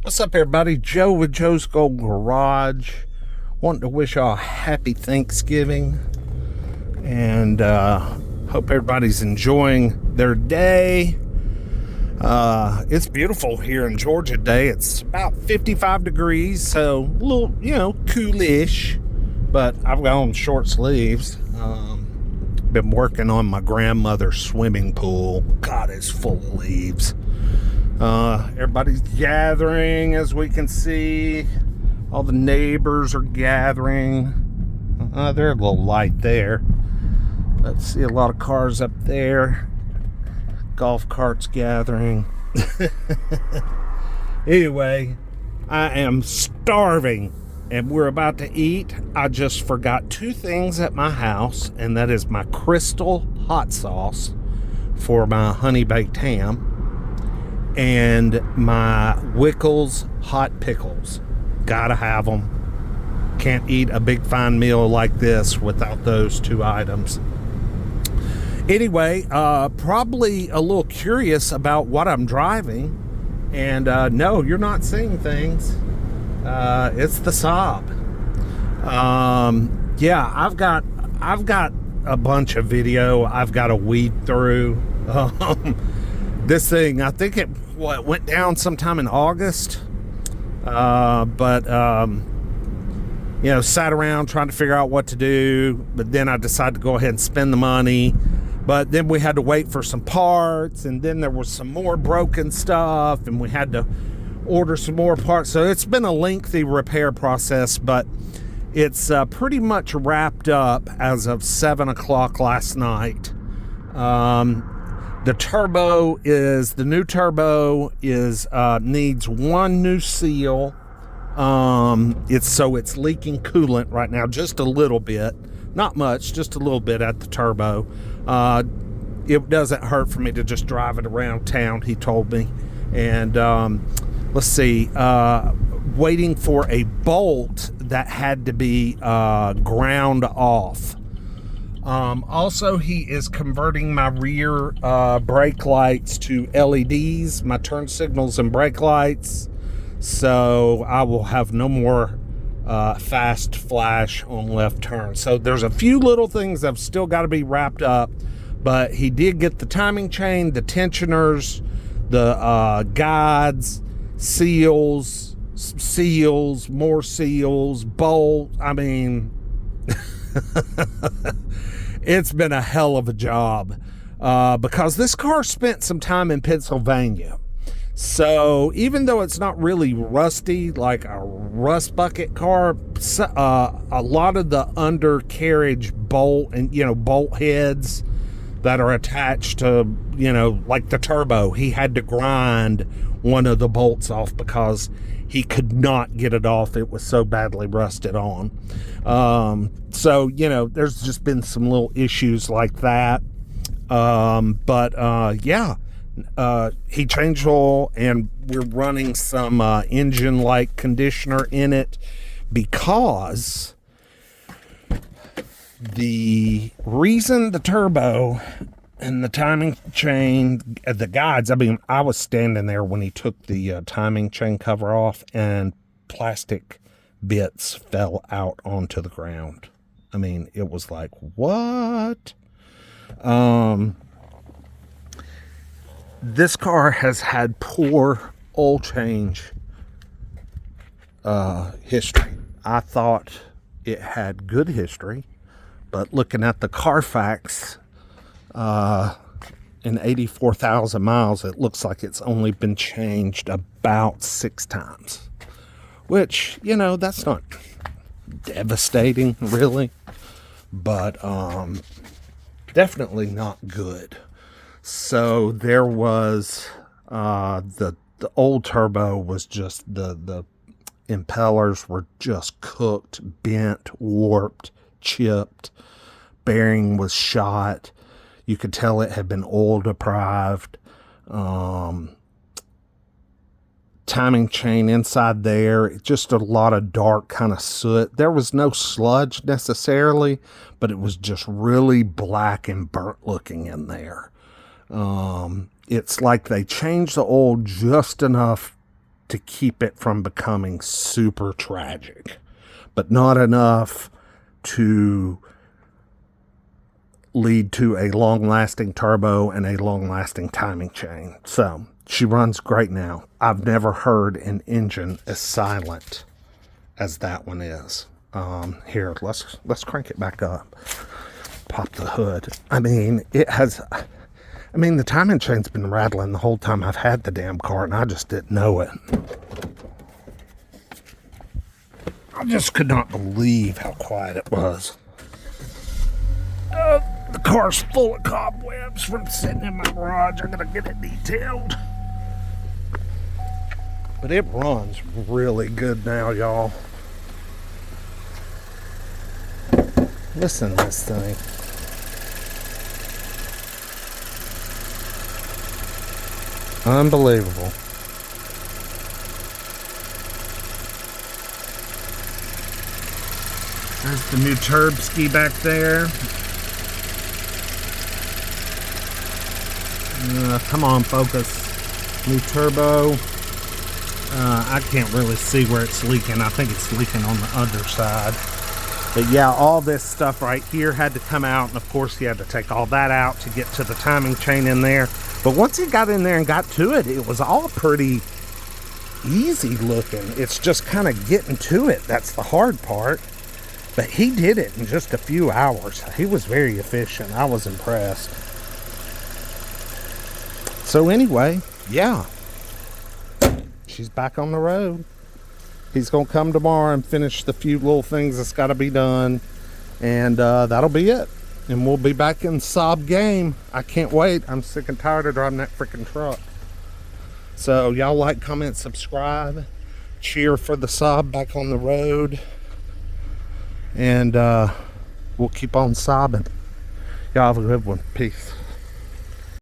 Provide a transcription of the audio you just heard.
What's up, everybody? Joe with Joe's Gold Garage. Wanting to wish y'all a happy Thanksgiving and hope everybody's enjoying their day. It's beautiful here in Georgia today. It's about 55 degrees, so a little, coolish, but I've got on short sleeves. Been working on my grandmother's swimming pool. God, it's full of leaves. Everybody's gathering, as we can see. All the neighbors are gathering. They're a little light there. Let's see a lot of cars up there. Golf carts gathering. Anyway, I am starving and we're about to eat. I just forgot two things at my house, and that is my Crystal hot sauce for my honey baked ham and my Wickles hot pickles. Gotta have them. Can't eat a big fine meal like this without those two items. Anyway, probably a little curious about what I'm driving, and no, you're not seeing things. It's the Saab. Yeah, I've got a bunch of video I've got to weed through. This thing, I think it went down sometime in August, but sat around trying to figure out what to do. But then I decided to go ahead and spend the money. But then we had to wait for some parts, and then there was some more broken stuff, and we had to order some more parts. So it's been a lengthy repair process, but it's pretty much wrapped up as of 7 o'clock last night. The new turbo needs one new seal. It's leaking coolant right now, just a little bit, not much, just a little bit at the turbo. It doesn't hurt for me to just drive it around town, he told me. And let's see, waiting for a bolt that had to be ground off. Also, he is converting my rear brake lights to LEDs, my turn signals and brake lights, so I will have no more fast flash on left turn. So there's a few little things that have still got to be wrapped up, but he did get the timing chain, the tensioners, the guides, seals, more seals, bolt. I mean, it's been a hell of a job because this car spent some time in Pennsylvania. So even though it's not really rusty like a rust bucket car, a lot of the undercarriage bolt and bolt heads that are attached to like the turbo, he had to grind one of the bolts off because he could not get it off. It was so badly rusted on. So there's just been some little issues like that. He changed oil, and we're running some engine light conditioner in it because the reason the turbo and the timing chain, the guides, I was standing there when he took the timing chain cover off, and plastic bits fell out onto the ground. I mean, it was like, what? This car has had poor oil change history. I thought it had good history, but looking at the Carfax, in 84,000 miles, it looks like it's only been changed about 6 times, which, that's not devastating really, but definitely not good. So there was the old turbo was just the impellers were just cooked, bent, warped, chipped. Bearing was shot. You could tell it had been oil deprived. Timing chain inside there, just a lot of dark kind of soot. There was no sludge necessarily, but it was just really black and burnt looking in there. It's like they changed the oil just enough to keep it from becoming super tragic, but not enough to lead to a long-lasting turbo and a long-lasting timing chain. So she runs great now. I've never heard an engine as silent as that one is. Here, let's crank it back up. Pop the hood. I mean, the timing chain's been rattling the whole time I've had the damn car, and I just didn't know it. I just could not believe how quiet it was. The car's full of cobwebs from sitting in my garage. I gotta get it detailed. But it runs really good now, y'all. Listen to this thing. Unbelievable. There's the new Turbski back there. Come on, focus. New turbo. I can't really see where it's leaking. I think it's leaking on the other side. But yeah, all this stuff right here had to come out. And of course, he had to take all that out to get to the timing chain in there. But once he got in there and got to it, it was all pretty easy looking. It's just kind of getting to it. That's the hard part. But he did it in just a few hours. He was very efficient. I was impressed. So anyway, yeah. She's back on the road. He's going to come tomorrow and finish the few little things that's got to be done. And that'll be it. And we'll be back in Saab game. I can't wait. I'm sick and tired of driving that freaking truck. So y'all like, comment, subscribe. Cheer for the Saab back on the road. And we'll keep on sobbing. Y'all have a good one. Peace.